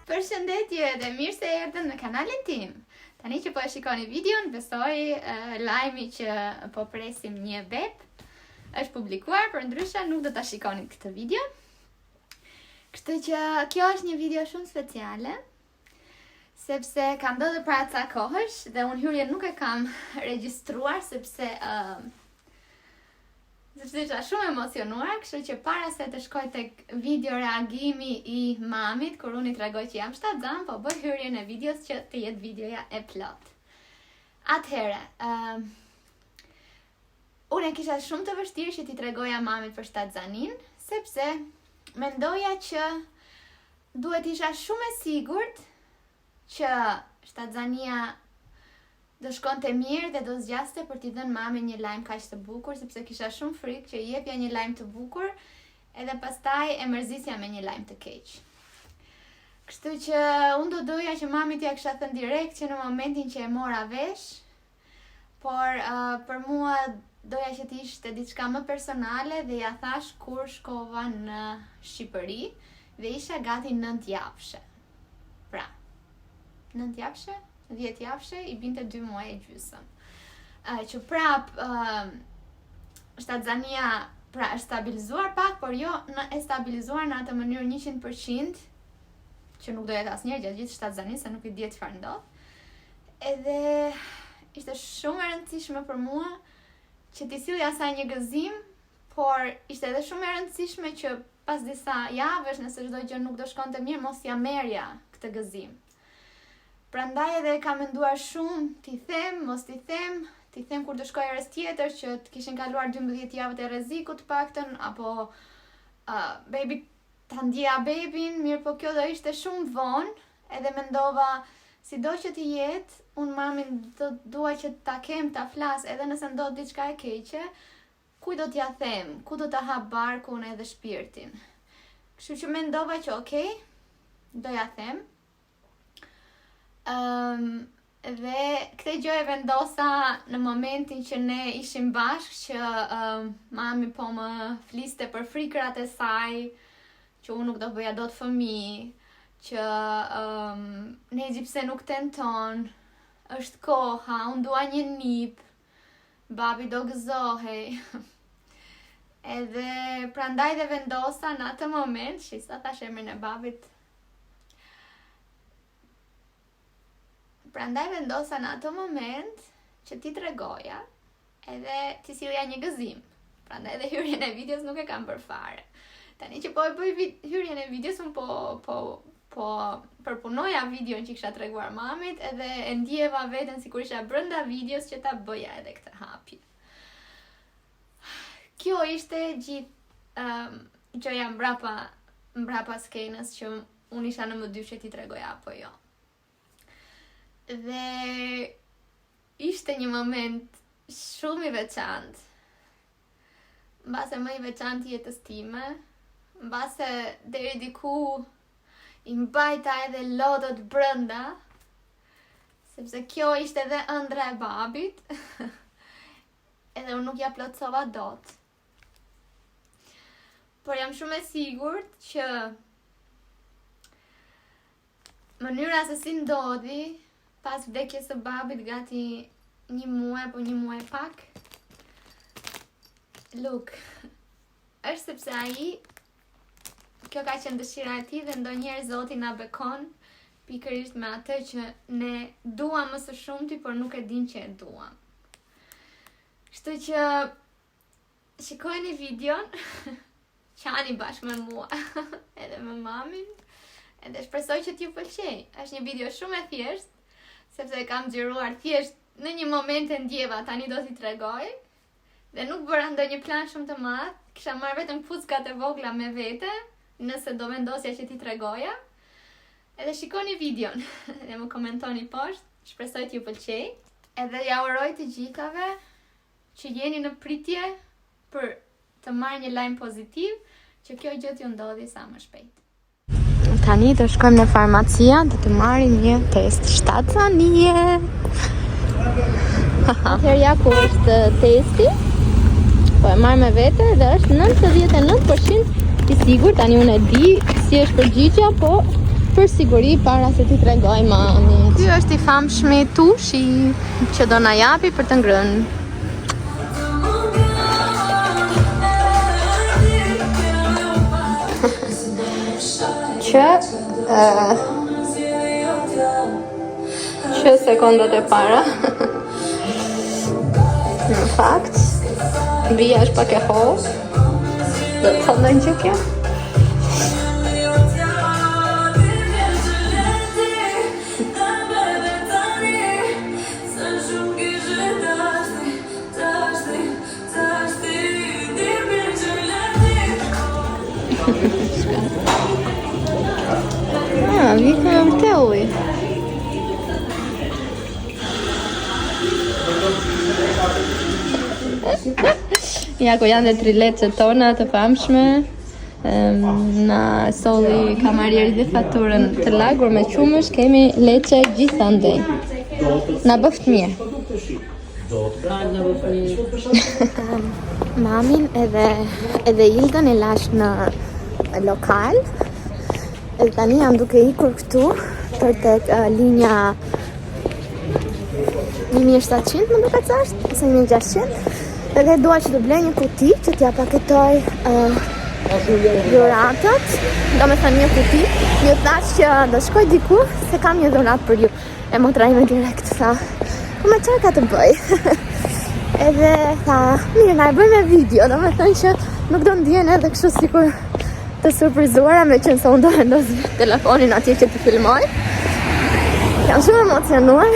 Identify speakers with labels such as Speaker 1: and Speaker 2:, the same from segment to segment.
Speaker 1: Përshëndetje dhe mirë se erdhën në kanalin tim. Tani që po e shikoni videon, besoj lajmi që po presim një beb është publikuar, për ndryshe nuk do ta shikoni këtë video. Kështu që kjo është një video shumë speciale, sepse ka ndodhur para ca kohësh dhe unë hyrjen nuk e kam regjistruar sepse isha shumë emocionuar, kështu që para se të shkoj tek video reagimi i mamit, kur unë i tregoj që jam shtatzan, po bëj hyrjen e videos që të jetë videoja e plot. Atëhere, unë e kisha shumë të vështirë që t'i tregoja mamit për shtatzanin, sepse mendoja që duhet isha shumë e sigurt që shtatzania do shkonte mirë dhe do zgjaste për t'i dhënë mami një lajm kaq të bukur, sepse kisha shumë frikë që i jepja një lajm të bukur edhe pastaj e mërzisja me një lajm të keq. Kështu që unë do doja që mami t'ja kisha thënë direkt që në momentin që e mora vesh, por për mua doja që t'ishte diçka më personale dhe ja thash kur shkova në Shqipëri dhe isha gati 9 javshe. Pra, 9 javshe? 10 javshe, i binte 2 muaj e gjysëm. Që prap shtatzania pra është stabilizuar pak, por jo e stabilizuar në atë mënyrë 100%, që nuk do jetë asnjëherë gjatë gjithë shtatzanisë, se nuk i diet çfarë ndodh. Edhe ishte shumë e rëndësishme për mua që t'i sillja asaj një gëzim, por ishte edhe shumë e rëndësishme që pas disa javësh, nëse çdo gjë nuk do shkonte mirë, mos ja merrja këtë gëzim. Prandaj edhe kam menduar shumë t'i them, mos t'i them kur do shkoj herës tjetër që të kishin kaluar 12 javët e rrezikut paktën, apo baby ta ndjeja bebin, mirë po kjo do ishte shumë vonë, edhe mendova sido që t'i jetë, unë mamin do dua që ta kem, ta flas, edhe nëse ndodh diçka e keqe, ku do t'ja them, ku do ta hap barkun edhe shpirtin. Kështu që mendova që okay, do ja them. Dhe këtë gjë e vendosa në momentin që ne ishim bashkë, që mami po më fliste për frikrat e saj, që unë nuk do bëja dot fëmijë, që Nexhi pse nuk tenton, është koha, unë dua një nip, babi do gëzohej. Edhe prandaj dhe vendosa në atë moment, shisa thash emrin e babit. Prandaj vendosa në atë moment që ti tregoja edhe ti sillja një gëzim. Prandaj edhe hyrjen e videos nuk e kam bërë fare. Tani që po e bëj hyrjen e videos, unë po përpunoja videon që kisha treguar mamit edhe e ndjeva veten sikur isha brenda videos që ta bëja edhe këtë hapje. Kjo ishte gjithë gjëja mbrapa skenës që unë isha në më dyshje ti tregoja apo jo. Dhe ishte një moment shumë i veçantë, mbase më i veçantë jetës time, mbase deri diku i mbajta edhe lodët brenda, sepse kjo ishte edhe ëndra e babit, edhe unë nuk ja plotësova dot. Por jam shumë e sigurt që mënyra se si ndodhi, pas vdekjes së babit gati 1 muaj apo 1 muaj pak, është sepse ai, kjo ka qenë dëshira e tij dhe ndonjëherë Zoti na bekon pikërisht me atë që ne duam më së shumti, por nuk e dim që e duam. Kështu që shikojeni videon, qani bashkë me mua edhe me mamin, edhe shpresoj që t'ju pëlqej. Është një video shumë e thjeshtë, sepse e kam xhiruar thjesht në një moment e ndjeva, tani do t'i tregoj, dhe nuk bëra ndonjë plan shumë të madh, kisha marrë vetëm fuckat e vogla me vete, nëse do vendosja që t'i tregoja, edhe shikoni videon, dhe më komentoni poshtë, shpresoj t'ju pëlqej, edhe ja uroj të gjithave që jeni në pritje për të marrë një lajm pozitiv, që kjo gjë t'ju ndodhi sa më shpejt. Tani do shkojmë në farmacia, do të marrim një test shtatzanie. Atëherë ja ku është testi.
Speaker 2: Po e marr me vete dhe është 99% i sigurt. Tani unë e di si është përgjigjja, po për siguri para se ti tregoj mamit. Ky është i famshmi tushi që do na japi për të ngrënë. Që sekondat e para në fakt bia është pak e hollë. Do të thonë që kjo vika e vërteulli. Ja, ku janë dhe 3 leçet tona të famshme. Na solli kamarieri dhe faturën të lagur me qumësh, kemi leçe gjithandej. Na bëft mirë. Mamin edhe Ildën e lash në lokal. Edhe tani jam duke ikur këtu për tek linja 1700 më duket se është, ose 1600. Edhe dua që të blej një kuti që t'ja paketoj dhuratat. Do me thënë një kuti. Një thash që do shkoj diku se kam një dhurat për ju. E motra ime direkt tha, po me çfarë ka të bëj? Edhe tha, mirë, na e bëjmë video. Do me thënë që nuk do ndjen edhe kështu sikur të surprizuara, me qenë se unë do vendos telefonin atje që të filmoj. Jam shumë emocionuar.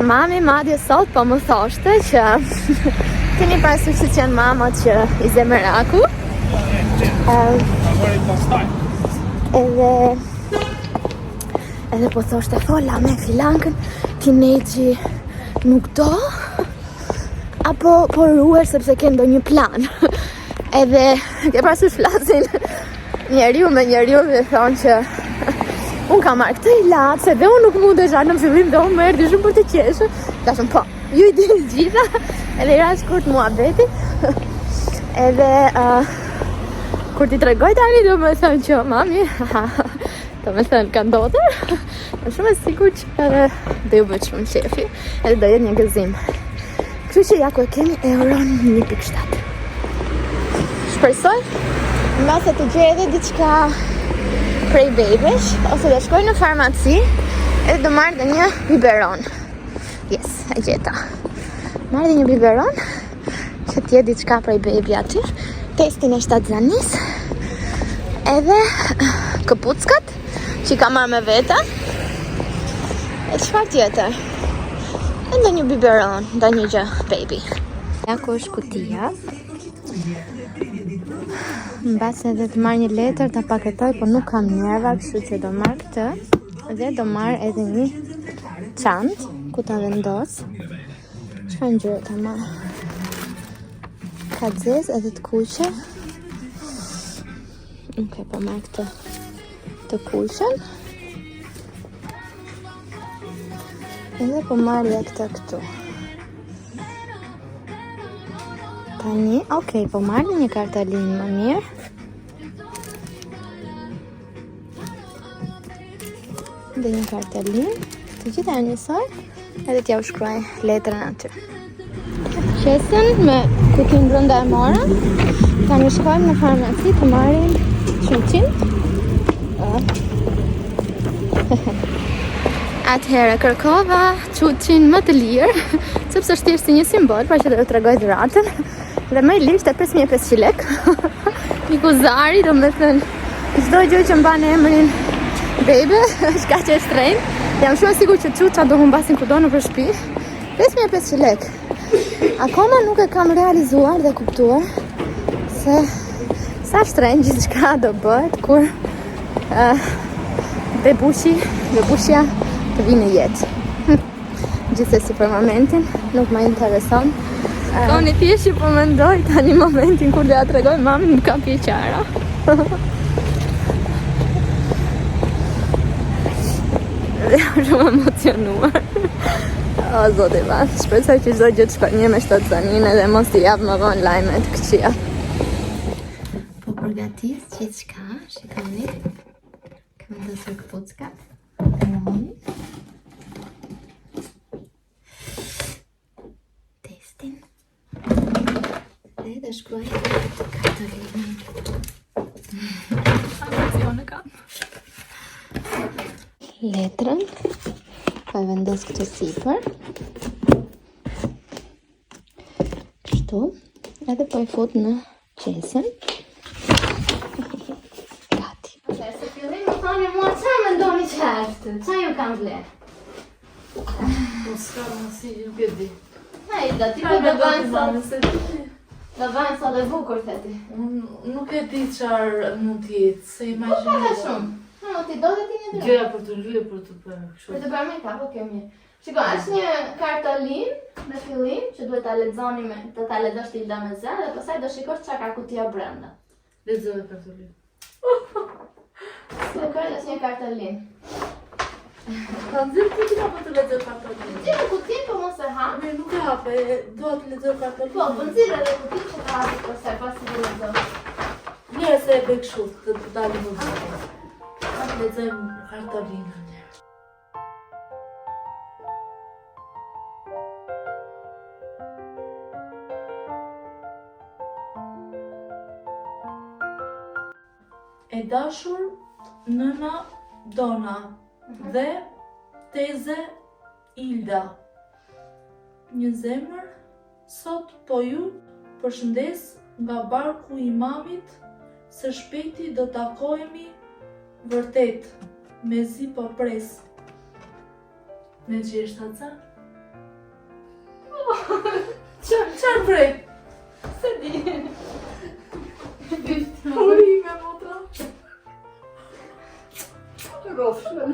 Speaker 2: Mami madje sot po më thoshte që keni parasysh që janë mamat që i zemëraku. Edhe po thoshte, fola me filankën, teenage nuk do, apo po ruer sepse ke ndonjë plan. Edhe ke parasysh flasin njeriu me njeriu dhe thonë që unë kam marrë këtë ilaç, se dhe unë nuk mundesha në fillim dhe unë më erdhi shumë për të qeshur. Tashëm po, ju i dini gjitha, edhe i rash kurt muhabeti. Edhe kur ti tregoj tani do me thënë që mami, do me thënë ka ndodhur. Jam shumë e sigurt që do ju bëj shumë qefi, edhe do jetë një gëzim. Kështu që ja ku e kemi euron 1.7. Shpresoj mbase të gjej edhe diçka prej babysh, ose do shkoj në farmaci edhe do marrë dhe një biberon. Yes, e gjeta. Marrë dhe një biberon që t'je diçka prej baby aty. Testin e shtatzanis. Edhe këpuckat që i ka marrë me vete. E çfarë tjetër? Edhe një biberon, dhe një gjë baby. Ja ku është kutia. Mbas edhe të marrë një letër të paketoj, po nuk kam nerva, kështu që do marrë këtë. Dhe do marrë edhe një çantë ku ta vendos. Çfarë ngjyrë ta marrë? Ka zezë edhe të kuqe. Ok, po marrë këtë të kuqen. Edhe po marrë dhe këtë këtu. Tani, ok, po marrë një kartalinë më mirë. Dhe një kartalinë, të gjitha e njësoj, edhe t'ja u shkruaj letrën aty. Qesën me kutin brenda e mora, tani shkojmë në farmaci të marrim qumqin. Atëherë kërkova qumqin më të lirë, sepse është thjesht si një simbol, pra që do të tregoj dhuratën. Dhe më i lirë ishte 5500 lek. Një kuzari, do me thënë, çdo gjë që mban emrin baby, është kaq e shtrenjtë. Jam shumë e sigurt që çuça do humbasin kudo në shtëpi. 5500 lek. Akoma nuk e kam realizuar dhe kuptuar se sa shtrenjtë gjithçka do bëhet kur bebushja të vinë në jetë. Gjithsesi për momentin nuk më intereson. Toni thjesht që po mendoj tani momentin kur do ja tregoj mamin, nuk kam pije qara. Dhe jam shumë emocionuar. O, zoti ma, shpresoj që çdo gjë të shkojë mirë me shtatzanin edhe mos t'i jap më vonë lajme të këqija. Po përgatis gjithçka, shikoni. Kam vendosur këpuckat. Testin. Dhe të shkruaj kartolinën.
Speaker 1: Emocione kam.
Speaker 2: Letrën. Po e vendos këtu sipër. Kështu. Edhe po e fut në qesën. Gati.
Speaker 1: Se fillim më thoni mua qa me ndoni qashtë? Qa ju kam vle?
Speaker 3: Po s'ka mësi, nuk e di.
Speaker 1: Hajda, ti po do vajnë sot. Do vajnë sot e bukur, theti.
Speaker 3: Unë nuk e di qarë mund t'jetë, se
Speaker 1: Po
Speaker 3: imagjinoj.
Speaker 1: ka shumë. No, ti do dhe ti një
Speaker 3: Gjëja për të lye, për të bërë
Speaker 1: Për
Speaker 3: kështu.
Speaker 1: të bërë me ka, po kemi. Shiko, është një kartolin në fillim që duhet ta lexoni me të ta lexosh Tilda me zë dhe pastaj do shikosh çka ka kutia brenda.
Speaker 3: Lexoj kartolin.
Speaker 1: Si do kërë është një kartolin.
Speaker 3: Ta nxjerr kutin apo të lexoj kartolin?
Speaker 1: Ti në kutin, po mos e ha.
Speaker 3: Mirë, nuk e hape, dua të lexoj kartolin.
Speaker 1: Po, po nxirr edhe kutin që ka hapur përse pasi do lexosh.
Speaker 3: Mirë se e bëj kështu, të dalim më zë. Ta të lexojmë kartolinën. E dashur nëna Dona dhe teze Ilda. Një zemër, sot po ju përshëndes nga barku i mamit, së shpejti do takohemi vërtet, mezi po pres. Me gjesht atë? Qarë prej?
Speaker 1: Se di.
Speaker 3: Urime, motra.
Speaker 1: Rofshën.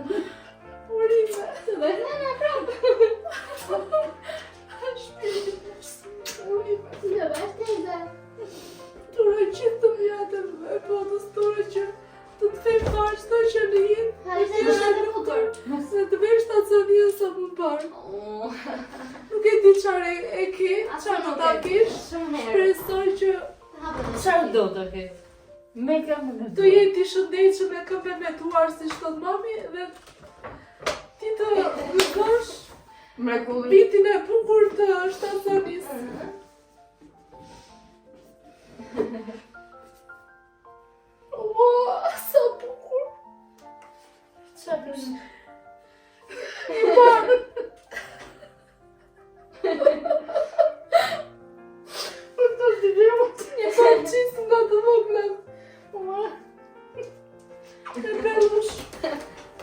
Speaker 3: Urime.
Speaker 1: Të dhe nëna prapë.
Speaker 3: Shpirti, urime.
Speaker 1: Të dhe vesh teze.
Speaker 3: Të uroj gjithë të mjatën e botës tore që të të them parë çdo që në jetë.
Speaker 1: Hajde të dhe të bukur.
Speaker 3: Se të vesh të atësonia sa më parë. Nuk e di çfarë e ke, çfarë do ta kesh.
Speaker 1: Shumë herë.
Speaker 3: Shpresoj që
Speaker 4: Çfarë do të ketë? Me kam në
Speaker 3: të jetë i shëndetshëm e këmbemetuar si thot mami dhe ti të gëzosh
Speaker 4: mrekulli.
Speaker 3: vitin e bukur të shtatzanisë. Ua, sa bukur!
Speaker 1: Çfarë është?
Speaker 3: I parë! Për të diremot, një parë qisë nga të voglen. E pelush,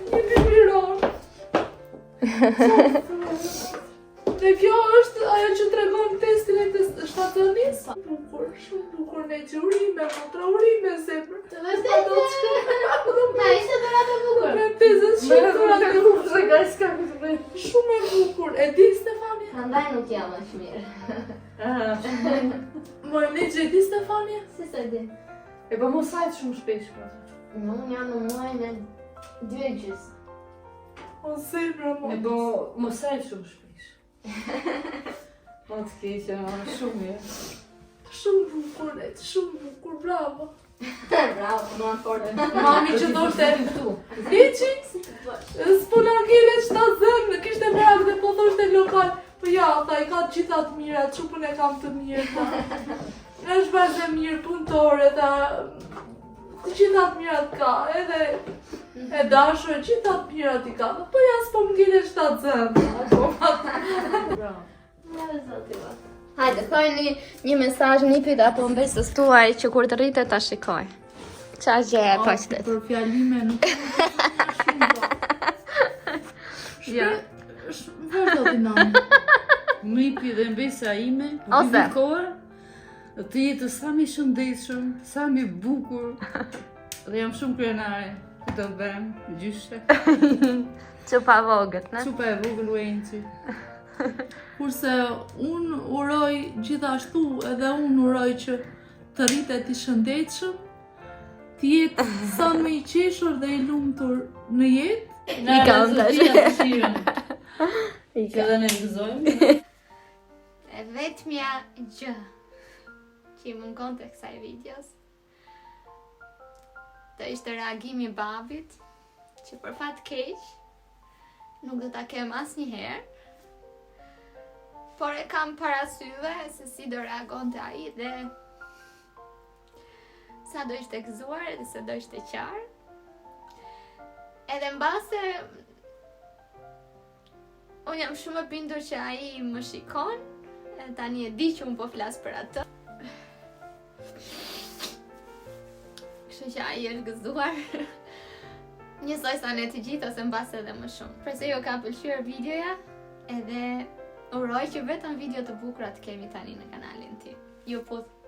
Speaker 3: një biberon. Dhe kjo është ajo që tregon testin e shtatzanisë. Bukur, shumë bukur ne që urime, motra urime zemër.
Speaker 1: Të vesh teze. Na ishte dhëra të bukur.
Speaker 3: Me tezën shqiptara të bukur.
Speaker 4: Se ka s'ka këtë bëj.
Speaker 3: Shumë e bukur. E di Stefania?
Speaker 1: Prandaj nuk jam aq mirë.
Speaker 3: Më ne që e di Stefania?
Speaker 1: Si se di?
Speaker 4: E po mos sajt shumë shpesh po.
Speaker 1: Unë jam në muajin e 2
Speaker 3: O zemra
Speaker 4: E
Speaker 3: mo.
Speaker 4: po mos sajt shumë shpesh. Po të keqe, shumë mirë.
Speaker 3: Shumë bukur, e shumë bukur, bravo.
Speaker 1: Bravo, më fortë.
Speaker 3: Mami që thoshte
Speaker 4: këtu.
Speaker 3: Liqi, s'po na kene qëta zënë, kishte merak dhe po thoshte lokal. Po ja, tha i ka të gjitha të mira, çupën e kam të mirë, tha. Është vazhde mirë, punëtore, tha. Të gjitha të mirat ka, edhe e dashur, gjitha të mirat i ka. Po ja, s'po më kene qëta zënë.
Speaker 4: Bravo.
Speaker 1: Ja, zoti vot. Hajde, thojni një mesazh nipit apo mbesës tuaj që kur të rritet ta shikoj. Qa gjë e postet?
Speaker 3: Për fjalime nuk
Speaker 4: Ja.
Speaker 3: vazhdo ti nami.
Speaker 4: Nipi dhe mbesa ime,
Speaker 1: Ose.
Speaker 4: kohë të jetë sa më i shëndetshëm, sa më i bukur. Dhe jam shumë krenare. Të vëm, gjyshe.
Speaker 1: Çupa vogët, ne?
Speaker 3: Çupa e vogël uenci. Kurse unë uroj gjithashtu edhe unë uroj që të rritet i shëndetshëm, të jetë sa më i qeshur dhe i lumtur në jetë.
Speaker 1: I kam tash.
Speaker 4: Që dhe ne gëzojmë.
Speaker 1: E vetmja gjë që i mungon të kësaj videos të ishte reagimi i babit, që për fat keq nuk do ta kem asnjëherë, por e kam parasyve se si do reagonte ai dhe sa do ishte gëzuar edhe se do ishte qarë. Edhe mbase unë jam shumë e bindur që ai më shikon, e tani e di që unë po flas për atë. Kështu që ai është gëzuar. Njësoj sa ne të gjithë ose mbase edhe më shumë. Përse ju ka pëlqyer videoja, edhe uroj që vetëm video të bukura të kemi tani në kanalin tim. Ju puth.